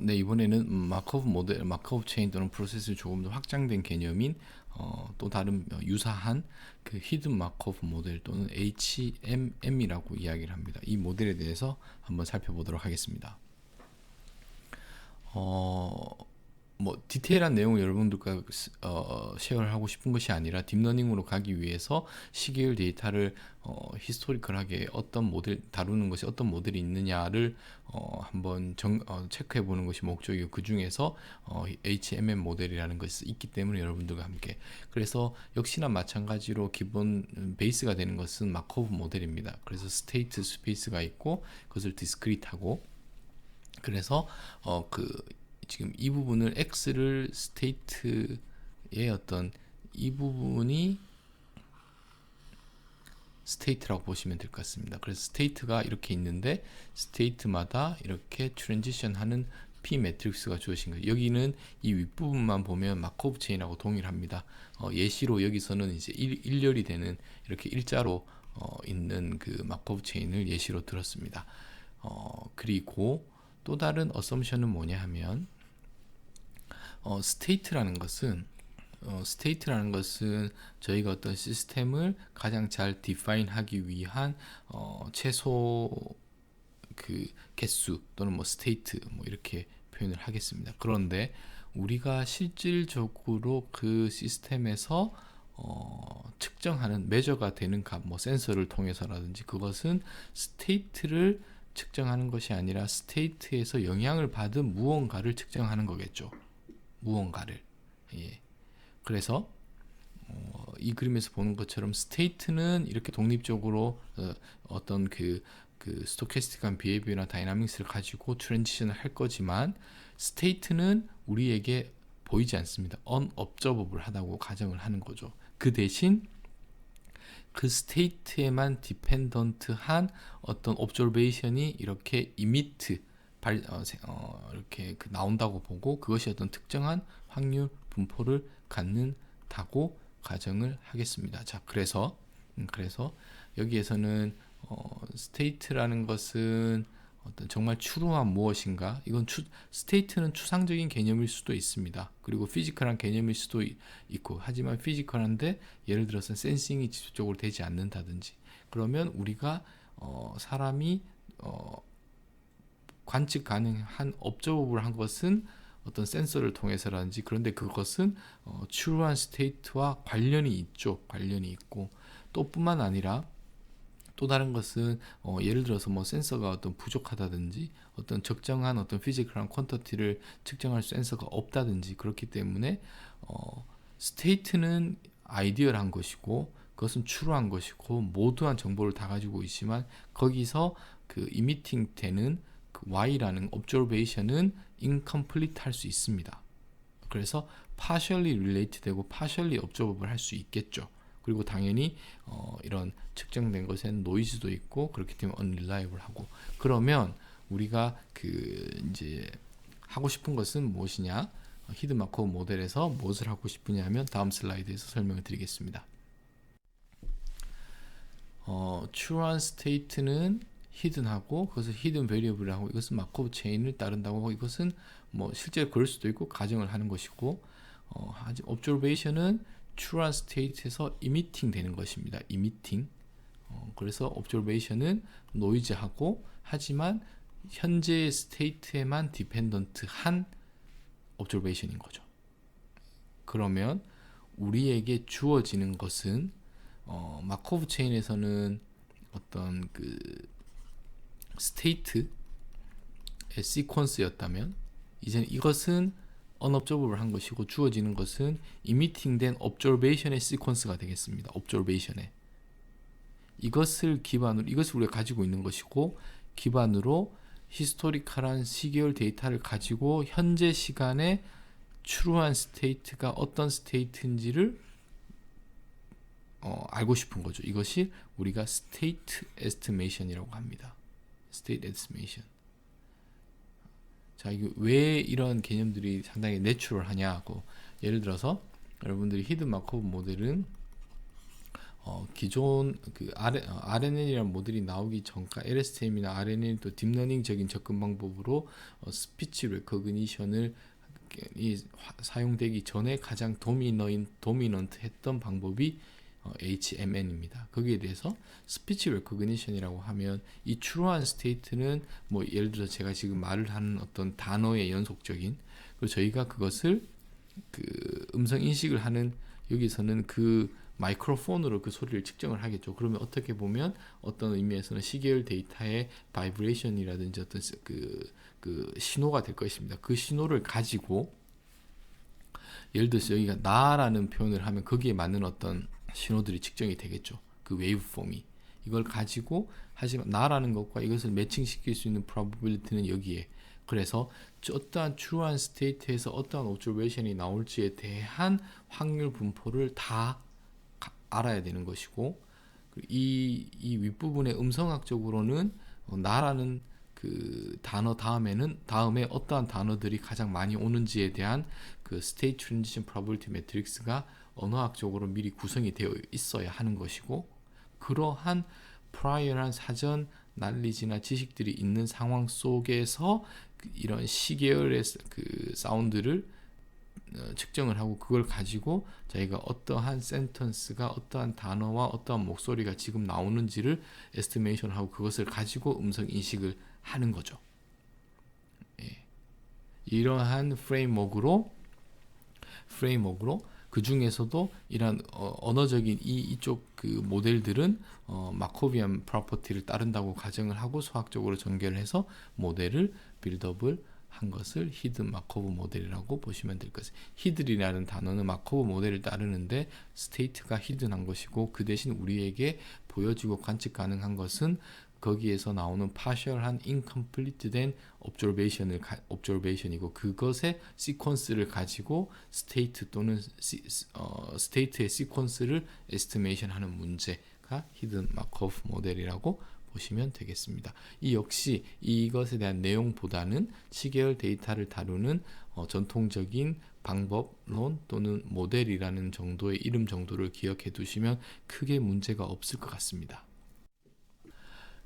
네, 이번에는 마크업 모델, 마크업 체인 또는 프로세스를 조금 더 확장된 개념인 또 다른 유사한 그 히든 마크업 모델 또는 HMM이라고 이야기를 합니다. 이 모델에 대해서 한번 살펴보도록 하겠습니다. 뭐 디테일한 내용을 여러분들과 쉐어를 하고 싶은 것이 아니라 딥러닝으로 가기 위해서 시계열 데이터를 히스토리컬하게 어떤 모델 다루는 것이 어떤 모델이 있느냐를 한번 체크해 보는 것이 목적이고, 그 중에서 HMM 모델이라는 것이 있기 때문에 여러분들과 함께, 그래서 역시나 마찬가지로 기본 베이스가 되는 것은 마코브 모델입니다. 그래서 스테이트 스페이스가 있고 그것을 디스크리트하고, 그래서 지금 이 부분을 x를 스테이트의 어떤 이 부분이 스테이트라고 보시면 될 것 같습니다. 그래서 스테이트가 이렇게 있는데 스테이트마다 이렇게 트랜지션 하는 P 매트릭스가 주어진 거예요. 여기는 이 윗부분만 보면 마코브 체인하고 동일합니다. 예시로 여기서는 이제 일렬이 되는 이렇게 일자로 있는 그 마코브 체인을 예시로 들었습니다. 그리고 또 다른 어썸션은 뭐냐 하면 스테이트라는 것은 저희가 어떤 시스템을 가장 잘 디파인하기 위한 최소 그 개수 또는 뭐 스테이트 뭐 이렇게 표현을 하겠습니다. 그런데 우리가 실질적으로 그 시스템에서 측정하는 매저가 되는 값, 뭐 센서를 통해서라든지, 그것은 스테이트를 측정하는 것이 아니라 스테이트에서 영향을 받은 무언가를 측정하는 거겠죠. 무언가를. 예. 그래서 이 그림에서 보는 것처럼 스테이트는 이렇게 독립적으로 어떤 그 스토캐스틱한 비헤비어나 다이나믹스를 가지고 트랜지션을 할 거지만, 스테이트는 우리에게 보이지 않습니다. unobservable 하다고 가정을 하는 거죠. 그 대신 그 스테이트에만 디펜던트한 어떤 옵저베이션이 이렇게 이미트 이렇게 나온다고 보고, 그것이 어떤 특정한 확률 분포를 갖는다고 가정을 하겠습니다. 자, 그래서 여기에서는 스테이트라는 것은 어떤 정말 추루한 무엇인가, 이건 스테이트는 추상적인 개념일 수도 있습니다. 그리고 피지컬한 개념일 수도 있고, 하지만 피지컬한데 예를 들어서 센싱이 직접적으로 되지 않는다든지, 그러면 우리가 사람이 관측 가능한 업저버블한 것은 어떤 센서를 통해서라든지, 그런데 그것은 추루한 스테이트와 관련이 있고, 또 뿐만 아니라 또 다른 것은 예를 들어서 뭐 센서가 어떤 부족하다든지, 어떤 적정한 어떤 피지컬한 퀀터티를 측정할 센서가 없다든지, 그렇기 때문에 스테이트는 아이디얼한 것이고 그것은 추루한 것이고 모두한 정보를 다 가지고 있지만, 거기서 그 이미팅 되는 그 Y라는 observation은 incomplete 할 수 있습니다. 그래서 partially relate 되고 partially observable 할 수 있겠죠. 그리고 당연히 이런 측정된 것에는 노이즈도 있고, 그렇기 때문에 unreliable 하고. 그러면 우리가 이제 하고 싶은 것은 무엇이냐? 히든 마코브 모델에서 무엇을 하고 싶으냐면 다음 슬라이드에서 설명을 드리겠습니다. true한 state는 히든하고, 그것을 히든 베리어블하고, 이것은 마코브 체인을 따른다고 하고, 이것은 뭐 실제로 그럴 수도 있고 가정을 하는 것이고, observation은 true한 state에서 emitting 되는 것입니다. emitting. 그래서 observation은 노이즈하고, 하지만 현재의 state에만 dependent한 observation인 거죠. 그러면 우리에게 주어지는 것은 마코브 체인에서는 어떤 그 스테이트의 시퀀스였다면, 이제는 이것은 unobservable 한 것이고 주어지는 것은 emitting된 observation의 시퀀스가 되겠습니다. observation의 이것을 우리가 가지고 있는 것이고, 기반으로 히스토리컬한 시계열 데이터를 가지고 현재 시간에 추루한 스테이트가 어떤 스테이트인지를 알고 싶은 거죠. 이것이 우리가 state estimation이라고 합니다. state estimation. 자, 이게 왜 이런 개념들이 상당히 내추럴하냐고, 예를 들어서 여러분들이 히든 마코브 모델은 기존 그 RNN이라는 모델이 나오기 전까 LSTM이나 RNN이 또 딥러닝적인 접근 방법으로 스피치 레코그니션을 사용되기 전에 가장 도미넌트 했던 방법이 HMN입니다. 거기에 대해서 스피치 레코그니션이라고 하면 이 true한 스테이트는 뭐 예를 들어 제가 지금 말을 하는 어떤 단어의 연속적인, 그리고 저희가 그것을 그 음성 인식을 하는, 여기서는 그 마이크로폰으로 그 소리를 측정을 하겠죠. 그러면 어떻게 보면 어떤 의미에서는 시계열 데이터의 바이브레이션이라든지 어떤 그 신호가 될 것입니다. 그 신호를 가지고 예를 들어서 여기가 나라는 표현을 하면 거기에 맞는 어떤 신호들이 측정이 되겠죠. 그 웨이브폼이. 이걸 가지고 하지만 나라는 것과 이것을 매칭시킬 수 있는 probability는 여기에. 그래서 어떠한 true한 스테이트에서 어떠한 observation이 나올지에 대한 확률 분포를 다 알아야 되는 것이고, 이 윗부분의 음성학적으로는 나라는 그 단어 다음에 어떠한 단어들이 가장 많이 오는지에 대한 그 state transition probability matrix가 언어학적으로 미리 구성이 되어 있어야 하는 것이고, 그러한 prior한 사전 난리지나 지식들이 있는 상황 속에서 이런 시계열의 그 사운드를 측정을 하고, 그걸 가지고 저희가 어떠한 센턴스가 어떠한 단어와 어떠한 목소리가 지금 나오는지를 에스티메이션 하고 그것을 가지고 음성 인식을 하는 거죠. 예. 이러한 프레임워크로 그 중에서도 이러한 언어적인 이쪽 그 모델들은 마코비안 프로퍼티를 따른다고 가정을 하고 수학적으로 전개를 해서 모델을 빌드업을 한 것을 히든 마코브 모델이라고 보시면 될 것입니다. 히든이라는 단어는 마코브 모델을 따르는데 스테이트가 히든한 것이고, 그 대신 우리에게 보여지고 관측 가능한 것은 거기에서 나오는 partial한 incomplete 된 observation이고, 그것의 시퀀스를 가지고 스테이트 또는 스테이트의 시퀀스를 estimation 하는 문제가 히든 마코브 모델이라고 보시면 되겠습니다. 이 역시 이것에 대한 내용보다는 시계열 데이터를 다루는 전통적인 방법론 또는 모델이라는 정도의 이름 정도를 기억해 두시면 크게 문제가 없을 것 같습니다.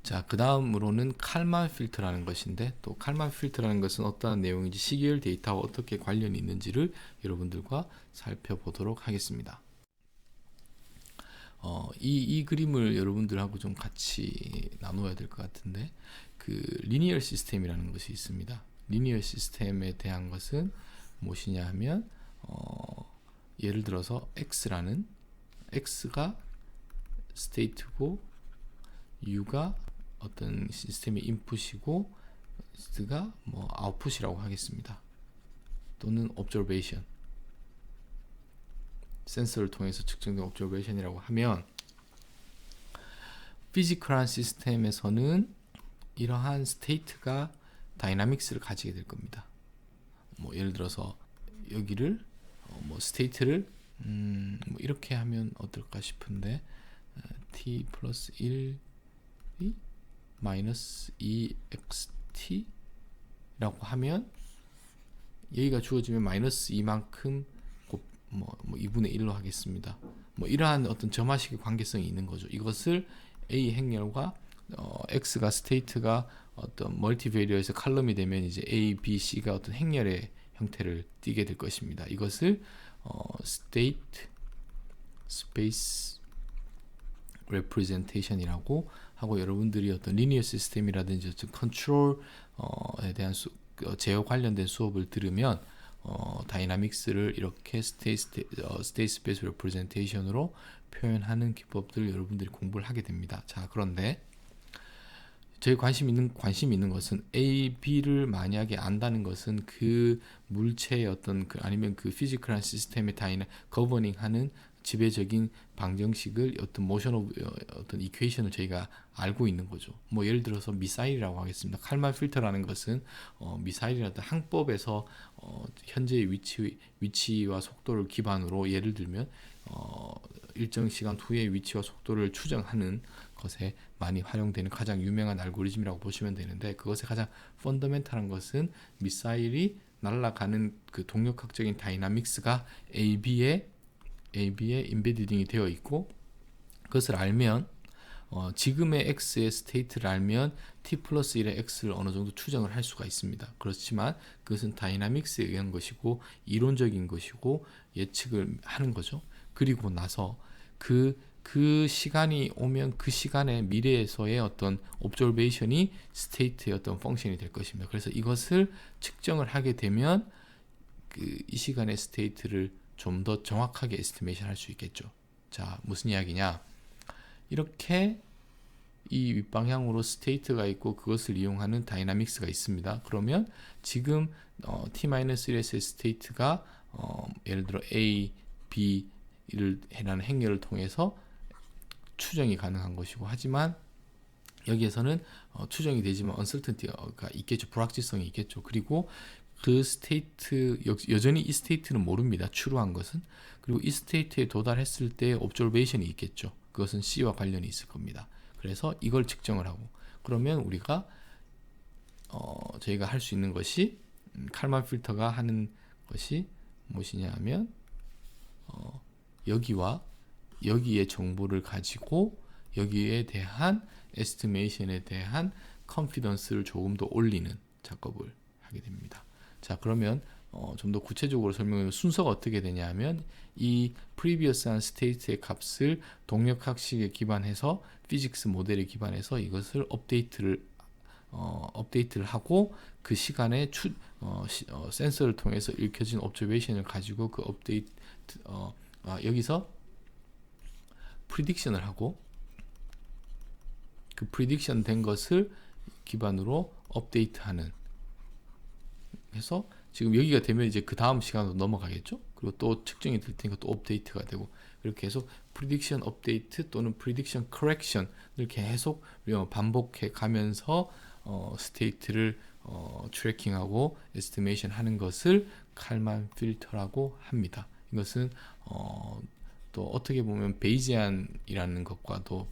자, 그 다음으로는 칼만 필터라는 것인데, 또 칼만 필터라는 것은 어떠한 내용인지, 시계열 데이터와 어떻게 관련이 있는지를 여러분들과 살펴보도록 하겠습니다. 이 그림을 여러분들하고 좀 같이 나눠야 될 것 같은데, 그 리니어 시스템이라는 것이 있습니다. 리니어 시스템에 대한 것은 무엇이냐 하면 예를 들어서 X가 스테이트고 U가 어떤 시스템의 인풋이고 X가 뭐 아웃풋이라고 하겠습니다. 또는 observation, 센서를 통해서 측정된 observation이라고 하면, 피지컬한 시스템에서는 이러한 스테이트가 다이나믹스를 가지게 될 겁니다. 뭐 예를 들어서 여기를 뭐 스테이트를 뭐 이렇게 하면 어떨까 싶은데, t 플러스 1이 마이너스 2xt 라고 하면, 여기가 주어지면 마이너스 2만큼 뭐 2분의 1로 하겠습니다. 뭐 이러한 어떤 점화식의 관계성이 있는 거죠. 이것을 A 행렬과 X가 스테이트가 어떤 멀티베리어에서 칼럼이 되면 이제 A, B, C가 어떤 행렬의 형태를 띠게 될 것입니다. 이것을 state space representation이라고 하고, 여러분들이 어떤 리니어 시스템이라든지 어떤 컨트롤에 대한 제어 관련된 수업을 들으면 다이나믹스를 이렇게 state space representation으로 표현하는 기법들 여러분들이 공부를 하게 됩니다. 자, 그런데 저희 관심 있는 것은 A, B를 만약에 안다는 것은 그 물체의 어떤 아니면 그 피지컬한 시스템의 거버닝하는 지배적인 방정식을 어떤 모션 오브 어떤 이퀘이션을 저희가 알고 있는 거죠. 뭐 예를 들어서 미사일이라고 하겠습니다. 칼만 필터라는 것은 미사일이라든 항법에서 현재의 위치와 속도를 기반으로 예를 들면 일정 시간 후의 위치와 속도를 추정하는 것에 많이 활용되는 가장 유명한 알고리즘이라고 보시면 되는데, 그것의 가장 펀더멘탈한 것은 미사일이 날아가는 그 동력학적인 다이나믹스가 AB에 인베디딩이 되어 있고, 그것을 알면 지금의 x의 스테이트를 알면 t 플러스 1의 x를 어느 정도 추정을 할 수가 있습니다. 그렇지만 그것은 다이나믹스에 의한 것이고 이론적인 것이고 예측을 하는 거죠. 그리고 나서 그 시간이 오면 그 시간의 미래에서의 어떤 옵저베이션이 스테이트의 어떤 펑션이 될 것입니다. 그래서 이것을 측정을 하게 되면 이 시간의 스테이트를 좀 더 정확하게 에스티메이션 할 수 있겠죠. 자, 무슨 이야기냐? 이렇게 이 윗방향으로 스테이트가 있고 그것을 이용하는 다이나믹스가 있습니다. 그러면 지금 t-1의 스테이트가 예를 들어 a, b를 해라는 행렬을 통해서 추정이 가능한 것이고, 하지만 여기에서는 추정이 되지만 uncertainty가 있겠죠. 불확실성이 있겠죠. 그리고 그 스테이트, 여전히 이 스테이트는 모릅니다. 추루한 것은. 그리고 이 스테이트에 도달했을 때 observation이 있겠죠. 그것은 C와 관련이 있을 겁니다. 그래서 이걸 측정을 하고, 그러면 우리가 저희가 할 수 있는 것이 칼만 필터가 하는 것이 무엇이냐 하면 여기와 여기의 정보를 가지고 여기에 대한 에스티메이션에 대한 컨피던스를 조금 더 올리는 작업을 하게 됩니다. 자, 그러면 좀 더 구체적으로 설명하면 순서가 어떻게 되냐 하면 이 previous한 스테이트의 값을 동력학식에 기반해서 피직스 모델에 기반해서 이것을 업데이트를 하고 그 시간에 센서를 통해서 읽혀진 observation을 가지고 그 업데이트 여기서 프리딕션을 하고 그 프리딕션 된 것을 기반으로 업데이트하는, 해서 지금 여기가 되면 이제 그 다음 시간으로 넘어가겠죠. 그리고 또 측정이 될 테니까 또 업데이트가 되고, 이렇게 해서 프리딕션 업데이트 또는 프리딕션 커렉션을 계속 반복해 가면서 스테이트를 트래킹하고 에스티메이션 하는 것을 칼만 필터라고 합니다. 이것은 또 어떻게 보면 베이지안이라는 것과도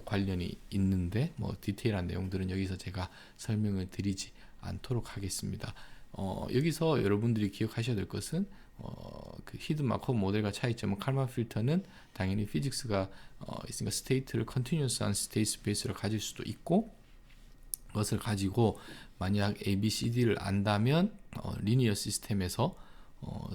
관련이 있는데 뭐 디테일한 내용들은 여기서 제가 설명을 드리지 않도록 하겠습니다. 여기서 여러분들이 기억하셔야 될 것은 그 히든 마커브 모델과 차이점은 칼만 필터는 당연히 피직스가 있으니까 스테이트를 컨티뉴어스한 스테이트 스페이스로 가질 수도 있고, 그것을 가지고 만약 A, B, C, D를 안다면 리니어 시스템에서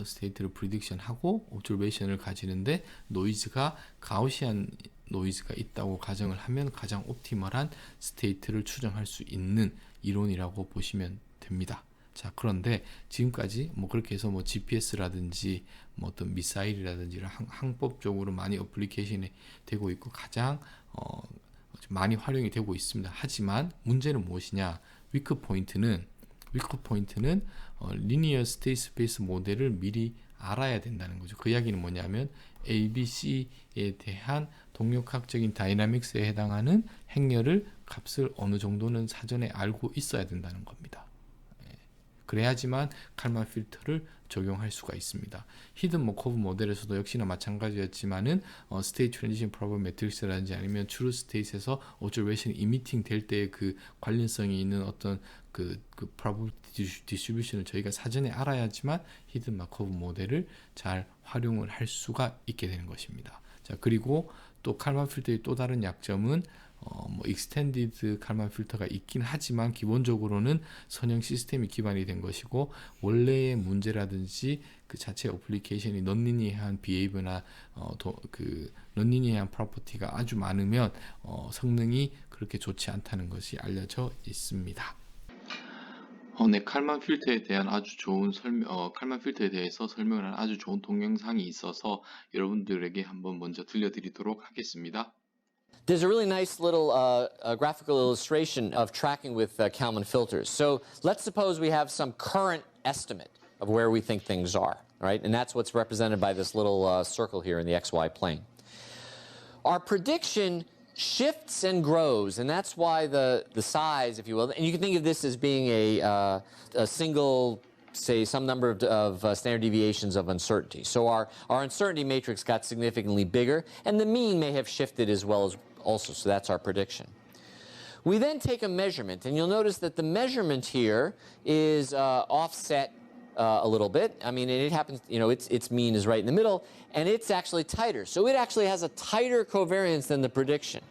스테이트를 프리딕션하고 옵저베이션을 가지는데 노이즈가 가우시안 노이즈가 있다고 가정을 하면 가장 옵티멀한 스테이트를 추정할 수 있는 이론이라고 보시면 됩니다. 자, 그런데 지금까지 뭐 그렇게 해서 뭐 GPS라든지 뭐 어떤 미사일이라든지 항법적으로 많이 어플리케이션이 되고 있고 가장 많이 활용이 되고 있습니다. 하지만 문제는 무엇이냐? 위크 포인트는 리니어 스테이트 스페이스 모델을 미리 알아야 된다는 거죠. 그 이야기는 뭐냐면 ABC에 대한 동력학적인 다이나믹스에 해당하는 행렬을 값을 어느 정도는 사전에 알고 있어야 된다는 겁니다. 그래야지만 칼만 필터를 적용할 수가 있습니다. 히든 커브 모델에서도 역시나 마찬가지였지만은 스테이트 트랜지션 프로블 매트릭스라든지 아니면 트루 스테이트에서 오브저베이션 이미팅 될 때의 그 관련성이 있는 어떤 그 프로버빌티 디스트리뷰션을 저희가 사전에 알아야지만 히든 커브 모델을 잘 활용을 할 수가 있게 되는 것입니다. 자, 그리고 또 칼만 필터의 또 다른 약점은 뭐 익스텐디드 칼만 필터가 있긴 하지만 기본적으로는 선형 시스템이 기반이 된 것이고, 원래의 문제라든지 그 자체 어플리케이션이 넌리니어한 비헤이브나 그 넌리니어한 프로퍼티가 아주 많으면 성능이 그렇게 좋지 않다는 것이 알려져 있습니다. 네, 칼만 필터에 대한 아주 좋은 칼만 필터에 대해서 설명을 한 아주 좋은 동영상이 있어서 여러분들에게 한번 먼저 들려드리도록 하겠습니다. There's a really nice little graphical illustration of tracking with Kalman filters. So let's suppose we have some current estimate of where we think things are, right? And that's what's represented by this little circle here in the XY plane. Our prediction shifts and grows, and that's why the size, if you will, and you can think of this as being a single, say, some number of standard deviations of uncertainty. So our uncertainty matrix got significantly bigger, and the mean may have shifted as well as also, so that's our prediction. We then take a measurement, and you'll notice that the measurement here is offset a little bit. I mean, and it happens, you know, its mean is right in the middle, and it's actually tighter. So it actually has a tighter covariance than the prediction.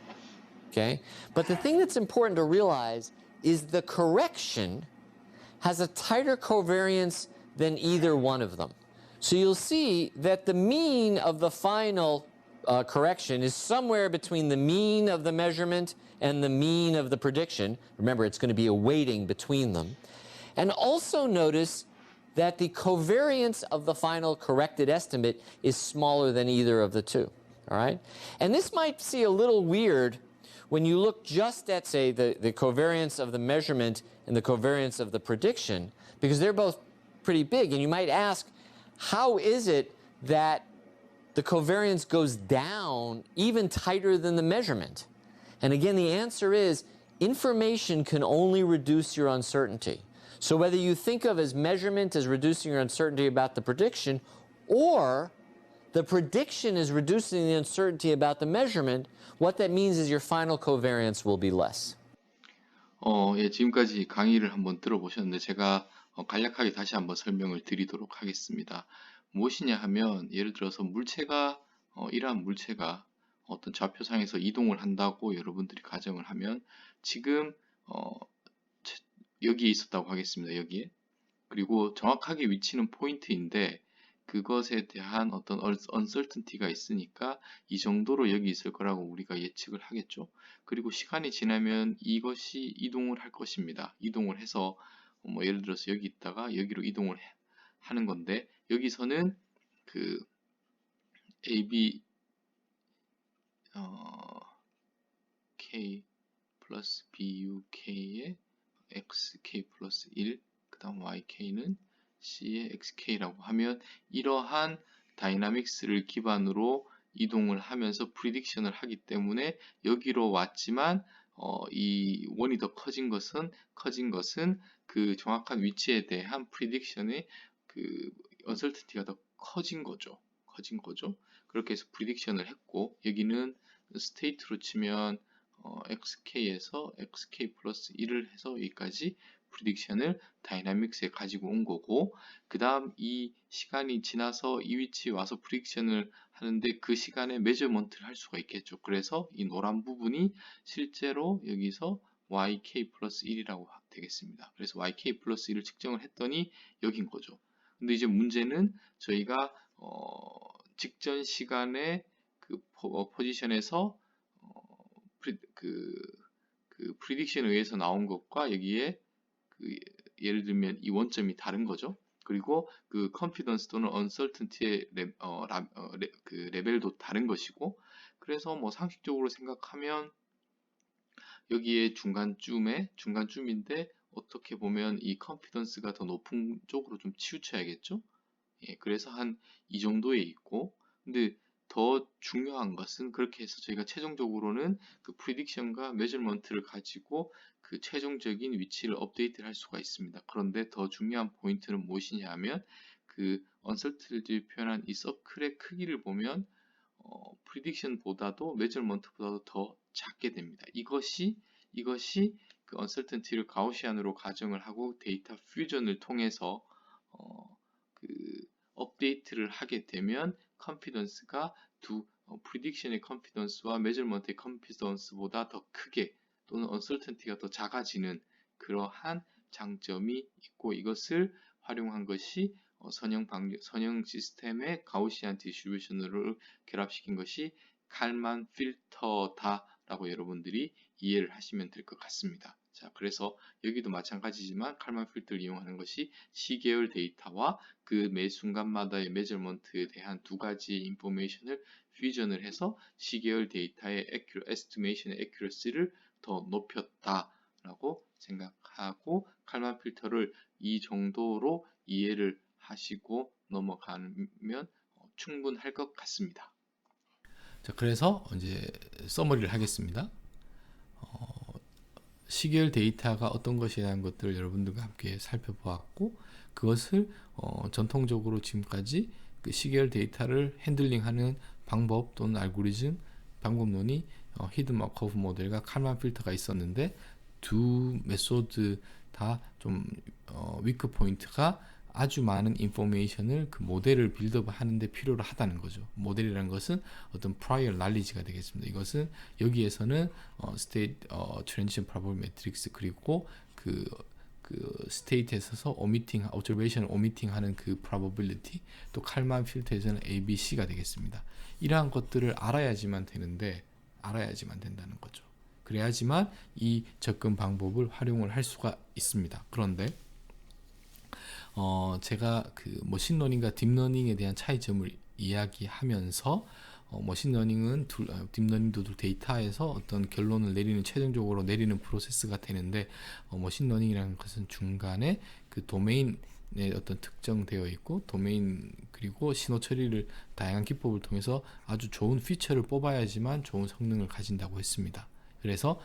Okay? But the thing that's important to realize is the correction has a tighter covariance than either one of them. So you'll see that the mean of the final correction is somewhere between the mean of the measurement and the mean of the prediction. Remember, it's going to be a weighting between them. And also notice that the covariance of the final corrected estimate is smaller than either of the two. All right? And this might seem a little weird when you look just at, say, the covariance of the measurement and the covariance of the prediction, because they're both pretty big. And you might ask, how is it that the covariance goes down even tighter than the measurement? And again, the answer is information can only reduce your uncertainty. So whether you think of as measurement as reducing your uncertainty about the prediction, or the prediction is reducing the uncertainty about the measurement, what that means is your final covariance will be less. 예, 지금까지 강의를 한번 들어보셨는데 제가 간략하게 다시 한번 설명을 드리도록 하겠습니다. 무엇이냐 하면 예를 들어서 물체가 이러한 물체가 어떤 좌표상에서 이동을 한다고 여러분들이 가정을 하면 지금 여기에 있었다고 하겠습니다. 여기에. 그리고 정확하게 위치는 포인트인데 그것에 대한 어떤 uncertainty가 있으니까 이 정도로 여기 있을 거라고 우리가 예측을 하겠죠. 그리고 시간이 지나면 이것이 이동을 할 것입니다. 이동을 해서 뭐 예를 들어서 여기 있다가 여기로 이동을 하는 건데 여기서는 그 AB K 플러스 BUK의 XK 플러스 1 그 다음 YK는 C의 XK라고 하면 이러한 다이나믹스를 기반으로 이동을 하면서 프리딕션을 하기 때문에 여기로 왔지만 이 원이 더 커진 것은 그 정확한 위치에 대한 프리딕션의 그 uncertainty가 더 커진 거죠. 그렇게 해서 프리딕션을 했고 여기는 스테이트로 치면 XK에서 XK 플러스 1을 해서 여기까지 프리딕션을 다이나믹스에 가지고 온 거고 그 다음 이 시간이 지나서 이 위치에 와서 프리딕션을 하는데 그 시간에 메저먼트를 할 수가 있겠죠. 그래서 이 노란 부분이 실제로 여기서 YK 플러스 1이라고 되겠습니다. 그래서 YK 플러스 1을 측정을 했더니 여긴 거죠. 근데 이제 문제는 저희가 직전 시간의 그 포지션에서 그 프리딕션에 의해서 나온 것과 여기에 예를 들면 이 원점이 다른 거죠. 그리고 그 컨피던스 또는 uncertainty의 그 레벨도 다른 것이고 그래서 뭐 상식적으로 생각하면 여기에 중간쯤인데 어떻게 보면 이 컨피던스가 더 높은 쪽으로 좀 치우쳐야겠죠. 예, 그래서 한 이 정도에 있고 근데 더 중요한 것은 그렇게 해서 저희가 최종적으로는 그 프리딕션과 메저먼트를 가지고 그 최종적인 위치를 업데이트를 할 수가 있습니다. 그런데 더 중요한 포인트는 무엇이냐 하면 그 uncertainty를 표현한 이 서클의 크기를 보면 프리딕션보다도 메저먼트보다도 더 작게 됩니다. 이것이 그 uncertainty를 가우시안으로 가정을 하고 데이터 퓨전을 통해서 그 업데이트를 하게 되면 컨피던스가 프리딕션의 컨피던스와 메저먼트의 컨피던스보다 더 크게 또는 uncertainty가 더 작아지는 그러한 장점이 있고 이것을 활용한 것이 선형 시스템의 가우시안 디스트리뷰션을 결합시킨 것이 칼만 필터다라고 여러분들이 이해를 하시면 될 것 같습니다. 자, 그래서 여기도 마찬가지지만 칼만 필터를 이용하는 것이 시계열 데이터와 그 매 순간마다의 메저먼트에 대한 두 가지의 인포메이션을 퓨전을 해서 시계열 데이터의 에스티메이션의 애큐러시를 더 높였다라고 생각하고 칼만 필터를 이 정도로 이해를 하시고 넘어가면 충분할 것 같습니다. 자, 그래서 이제 서머리를 하겠습니다. 시계열 데이터가 어떤 것이라는 것들을 여러분들과 함께 살펴보았고 그것을 전통적으로 지금까지 그 시계열 데이터를 핸들링하는 방법 또는 알고리즘 방법론이 히든 마커브 모델과 칼만 필터가 있었는데 두 메소드 다 좀 위크 포인트가 아주 많은 인포메이션을 그 모델을 빌드업 하는데 필요로 하다는 거죠. 모델이라는 것은 어떤 prior knowledge가 되겠습니다. 이것은 여기에서는 state transition probability matrix 그리고 그 스테이트에 있어서 observation을 omitting 하는 그 probability, 또 칼만 필터에서는 A, B, C가 되겠습니다. 이러한 것들을 알아야지만 된다는 거죠. 그래야지만 이 접근 방법을 활용을 할 수가 있습니다. 그런데 제가 그 머신러닝과 딥러닝에 대한 차이점을 이야기하면서 머신러닝은 딥러닝도 데이터에서 어떤 결론을 최종적으로 내리는 프로세스가 되는데 머신러닝이라는 것은 중간에 그 도메인에 어떤 특정되어 있고 도메인 그리고 신호 처리를 다양한 기법을 통해서 아주 좋은 피처를 뽑아야지만 좋은 성능을 가진다고 했습니다. 그래서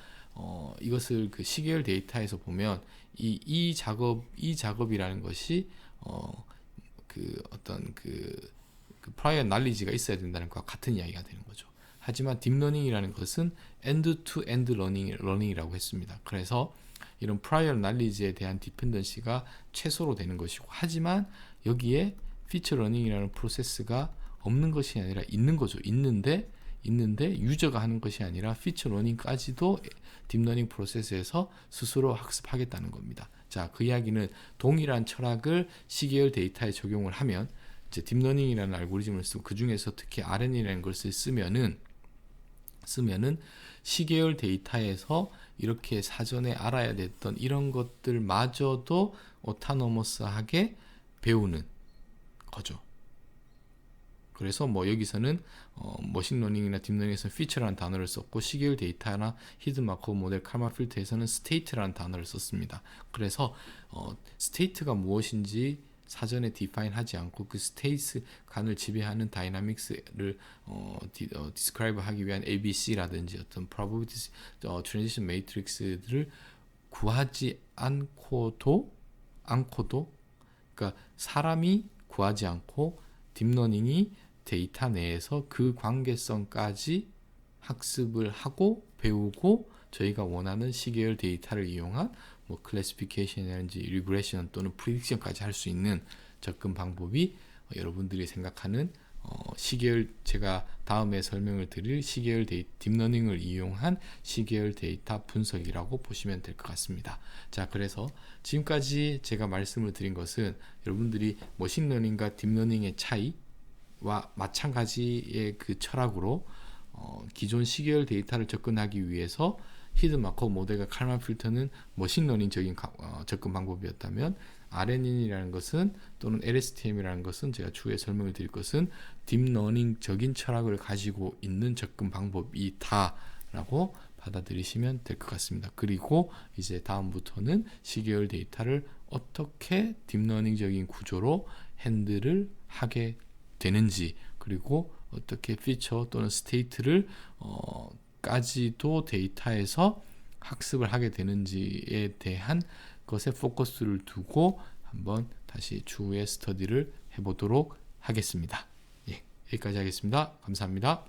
이것을 그 시계열 데이터에서 보면 이 작업이라는 것이 어떤 prior knowledge가 있어야 된다는 것과 같은 이야기가 되는 거죠. 하지만 딥러닝이라는 것은 end-to-end learning이라고 했습니다. 그래서 이런 prior knowledge에 대한 디펜던시가 최소로 되는 것이고, 하지만 여기에 feature learning이라는 프로세스가 없는 것이 아니라 있는 거죠. 있는데 유저가 하는 것이 아니라 feature learning까지도 딥러닝 프로세스에서 스스로 학습하겠다는 겁니다. 자, 그 이야기는 동일한 철학을 시계열 데이터에 적용을 하면 이제 딥러닝이라는 알고리즘을 쓰고 그 중에서 특히 RNN이라는 것을 쓰면은 시계열 데이터에서 이렇게 사전에 알아야 됐던 이런 것들마저도 오토노머스하게 배우는 거죠. 그래서 여기서는 머신러닝이나 딥러닝에서는 feature라는 단어를 썼고 시계열 데이터나 히든 마코브 모델 칼마 필터에서는 state라는 단어를 썼습니다. 그래서 state가 무엇인지 사전에 define 하지 않고 그 스테이트 간을 지배하는 다이나믹스를 describe 하기 위한 ABC라든지 어떤 probability transition matrix들을 구하지 않고도 그러니까 사람이 구하지 않고 딥러닝이 데이터 내에서 그 관계성까지 학습을 하고 배우고 저희가 원하는 시계열 데이터를 이용한 클래시피케이션이라든지 리그레션 또는 프리딕션까지 할 수 있는 접근 방법이 여러분들이 생각하는 제가 다음에 설명을 드릴 시계열 딥러닝을 이용한 시계열 데이터 분석이라고 보시면 될 것 같습니다. 자, 그래서 지금까지 제가 말씀을 드린 것은 여러분들이 머신러닝과 딥러닝의 차이와 마찬가지의 그 철학으로 기존 시계열 데이터를 접근하기 위해서 히든 마코브 모델과 칼만 필터는 머신러닝적인 접근 방법이었다면 RNN이라는 것은 또는 LSTM이라는 것은 제가 추후에 설명을 드릴 것은 딥러닝적인 철학을 가지고 있는 접근 방법이다라고 받아들이시면 될 것 같습니다. 그리고 이제 다음부터는 시계열 데이터를 어떻게 딥러닝적인 구조로 핸들을 하게 되는지, 그리고 어떻게 피처 또는 스테이트를 까지도 데이터에서 학습을 하게 되는지에 대한 것에 포커스를 두고 한번 다시 추후에 스터디를 해보도록 하겠습니다. 예, 여기까지 하겠습니다. 감사합니다.